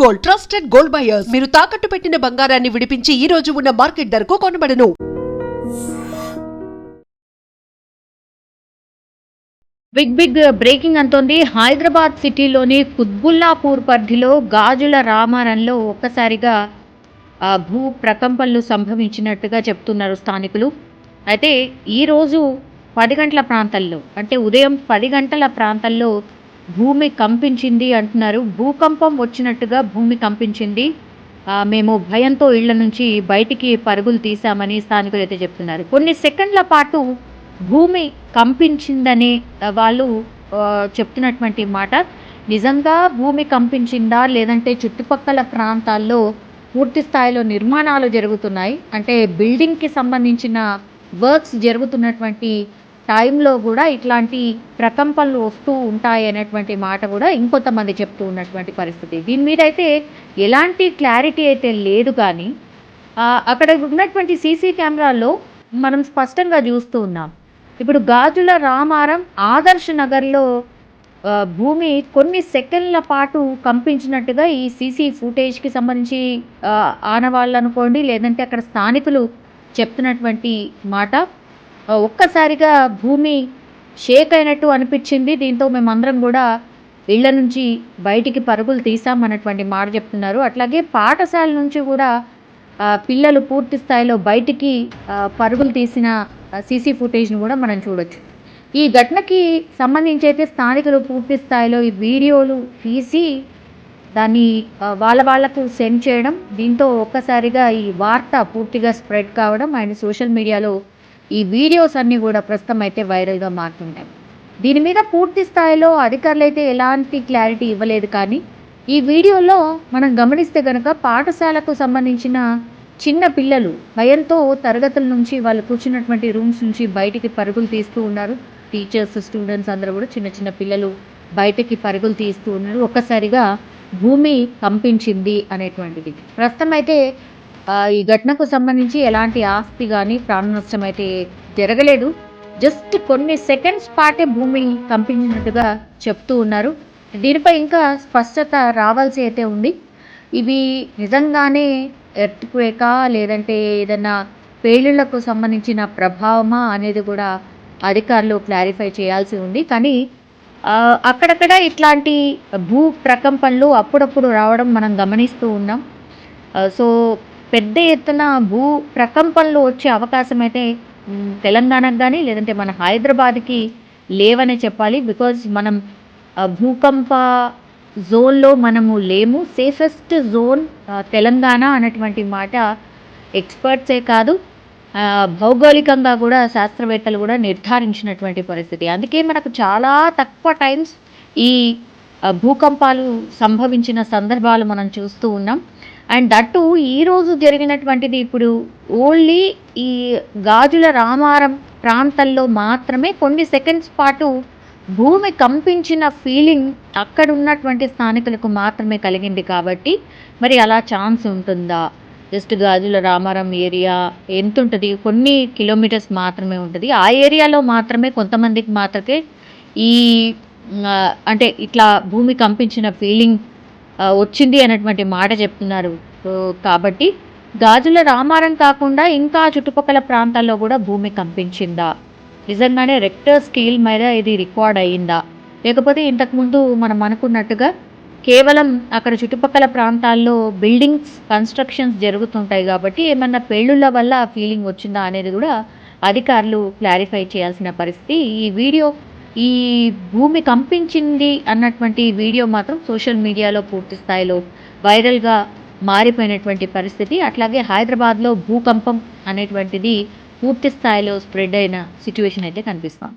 Gold, trusted gold buyers. మీరు తాకట్టు పెట్టిన బంగారాన్ని విడిపించి ఈ రోజు ఉన్న మార్కెట్ ధరకు కొనబడను. బిగ్ బ్రేకింగ్ అంతోంది. హైదరాబాద్ సిటీలోని కుత్బుల్లాపూర్ పరిధిలో గాజుల రామారంలో ఒక్కసారిగా భూ ప్రకంపనలు సంభవించినట్టుగా చెప్తున్నారు స్థానికులు. అయితే ఈరోజు 10 గంటల ప్రాంతాల్లో, అంటే ఉదయం 10 గంటల ప్రాంతాల్లో భూమి కంపించింది అంటున్నారు. భూకంపం వచ్చినట్టుగా భూమి కంపించింది. మేము భయంతో ఇళ్ల నుంచి బయటికి పరుగులు తీశామని స్థానికులు అయితే చెప్తున్నారు. కొన్ని సెకండ్ల పాటు భూమి కంపించిందని వాళ్ళు చెప్తున్నటువంటి మాట. నిజంగా భూమి కంపించిందా, లేదంటే చుట్టుపక్కల ప్రాంతాల్లో పూర్తి స్థాయిలో నిర్మాణాలు జరుగుతున్నాయి, అంటే బిల్డింగ్కి సంబంధించిన వర్క్స్ జరుగుతున్నటువంటి టైంలో కూడా ఇట్లాంటి ప్రకంపనలు వస్తూ ఉంటాయి అనేటువంటి మాట కూడా ఇంకొంతమంది చెప్తూ ఉన్నటువంటి పరిస్థితి. దీని మీద అయితే ఎలాంటి క్లారిటీ అయితే లేదు. కానీ అక్కడ ఉన్నటువంటి సీసీ కెమెరాల్లో మనం స్పష్టంగా చూస్తూ ఉన్నాం. ఇప్పుడు గాజుల రామారం ఆదర్శ్ నగర్లో భూమి కొన్ని సెకండ్ల పాటు కంపించినట్టుగా ఈ సీసీ ఫుటేజ్కి సంబంధించి ఆనవాళ్ళు అనుకోండి, లేదంటే అక్కడ స్థానికులు చెప్తున్నటువంటి మాట. ఒక్కసారిగా భూమి షేక్ అయినట్టు అనిపించింది. దీంతో మేమందరం కూడా ఇళ్ల నుంచి బయటికి పరుగులు తీసామన్నటువంటి మాట చెప్తున్నారు. అట్లాగే పాఠశాల నుంచి కూడా పిల్లలు పూర్తి స్థాయిలో బయటికి పరుగులు తీసిన సీసీ ఫుటేజ్ను కూడా మనం చూడొచ్చు. ఈ ఘటనకి సంబంధించి అయితే స్థానికులు పూర్తి స్థాయిలో ఈ వీడియోలు తీసి దాన్ని వాళ్ళకు సెండ్ చేయడం, దీంతో ఒక్కసారిగా ఈ వార్త పూర్తిగా స్ప్రెడ్ కావడం, అండ్ సోషల్ మీడియాలో ఈ వీడియోస్ అన్నీ కూడా ప్రస్తుతం అయితే వైరల్గా మారుతున్నాయి. దీని మీద పూర్తి స్థాయిలో అధికారులు అయితే ఎలాంటి క్లారిటీ ఇవ్వలేదు. కానీ ఈ వీడియోలో మనం గమనిస్తే కనుక పాఠశాలకు సంబంధించిన చిన్న పిల్లలు భయంతో తరగతుల నుంచి వాళ్ళు కూర్చున్నటువంటి రూమ్స్ నుంచి బయటికి పరుగులు తీస్తూ ఉన్నారు. టీచర్స్, స్టూడెంట్స్ అందరూ కూడా చిన్న చిన్న పిల్లలు బయటికి పరుగులు తీస్తూ ఉన్నారు. ఒక్కసారిగా భూమి కంపించింది అనేటువంటిది. ప్రస్తుతం అయితే ఈ ఘటనకు సంబంధించి ఎలాంటి ఆస్తి కానీ ప్రాణ నష్టం అయితే జరగలేదు. జస్ట్ కొన్ని సెకండ్స్ పాటే భూమి కంపించినట్టుగా చెప్తూ ఉన్నారు. దీనిపై ఇంకా స్పష్టత రావాల్సి అయితే ఉంది. ఇవి నిజంగానే ఎర్త్క్వేకా, లేదంటే ఏదైనా పేలుళ్లకు సంబంధించిన ప్రభావమా అనేది కూడా అధికారులు క్లారిఫై చేయాల్సి ఉంది. కానీ అక్కడక్కడ ఇట్లాంటి భూ ప్రకంపనలు అప్పుడప్పుడు రావడం మనం గమనిస్తూ ఉన్నాం. సో పెద్ద ఎత్తున భూ ప్రకంపనలు వచ్చే అవకాశం అయితే తెలంగాణకు కానీ, లేదంటే మన హైదరాబాద్కి లేవనే చెప్పాలి. బికాజ్ మనం భూకంప జోన్లో మనము లేము. సేఫెస్ట్ జోన్ తెలంగాణ అన్నటువంటి మాట ఎక్స్పర్ట్సే కాదు, భౌగోళికంగా కూడా శాస్త్రవేత్తలు కూడా నిర్ధారించినటువంటి పరిస్థితి. అందుకే మనకు చాలా తక్కువ టైమ్స్ ఈ భూకంపాలు సంభవించిన సందర్భాలు మనం చూస్తూ ఉన్నాం. అండ్ దట్టు ఈరోజు జరిగినటువంటిది ఇప్పుడు ఓన్లీ ఈ గాజుల రామారం ప్రాంతంలో మాత్రమే కొన్ని సెకండ్స్ పాటు భూమి కంపించిన ఫీలింగ్ అక్కడ ఉన్నటువంటి స్థానికులకు మాత్రమే కలిగింది. కాబట్టి మరి అలా ఛాన్స్ ఉంటుందా? జస్ట్ గాజుల రామారం ఏరియా ఎంత ఉంటుంది, కొన్ని కిలోమీటర్స్ మాత్రమే ఉంటుంది. ఆ ఏరియాలో మాత్రమే కొంతమందికి మాత్రమే ఈ అంటే ఇట్లా భూమి కంపించిన ఫీలింగ్ వచ్చింది అన్నటువంటి మాట చెప్తున్నారు. కాబట్టి గాజుల రామారం కాకుండా ఇంకా చుట్టుపక్కల ప్రాంతాల్లో కూడా భూమి కంపించిందా, నిజంగానే రెక్టర్ స్కేల్ మీద ఇది రికార్డ్ అయ్యిందా, లేకపోతే ఇంతకుముందు మనం అనుకున్నట్టుగా కేవలం అక్కడ చుట్టుపక్కల ప్రాంతాల్లో బిల్డింగ్స్ కన్స్ట్రక్షన్స్ జరుగుతుంటాయి కాబట్టి ఏమన్నా పేలుళ్ళ వల్ల ఆ ఫీలింగ్ వచ్చిందా అనేది కూడా అధికారులు క్లారిఫై చేయాల్సిన పరిస్థితి. ఈ భూమి కంపించింది అన్నటువంటి వీడియో మాత్రం సోషల్ మీడియాలో పూర్తి స్థాయిలో వైరల్గా మారిపోయినటువంటి పరిస్థితి. అట్లాగే హైదరాబాద్లో భూకంపం అనేటువంటిది పూర్తి స్థాయిలో స్ప్రెడ్ అయిన సిచ్యువేషన్ అయితే కనిపిస్తాం.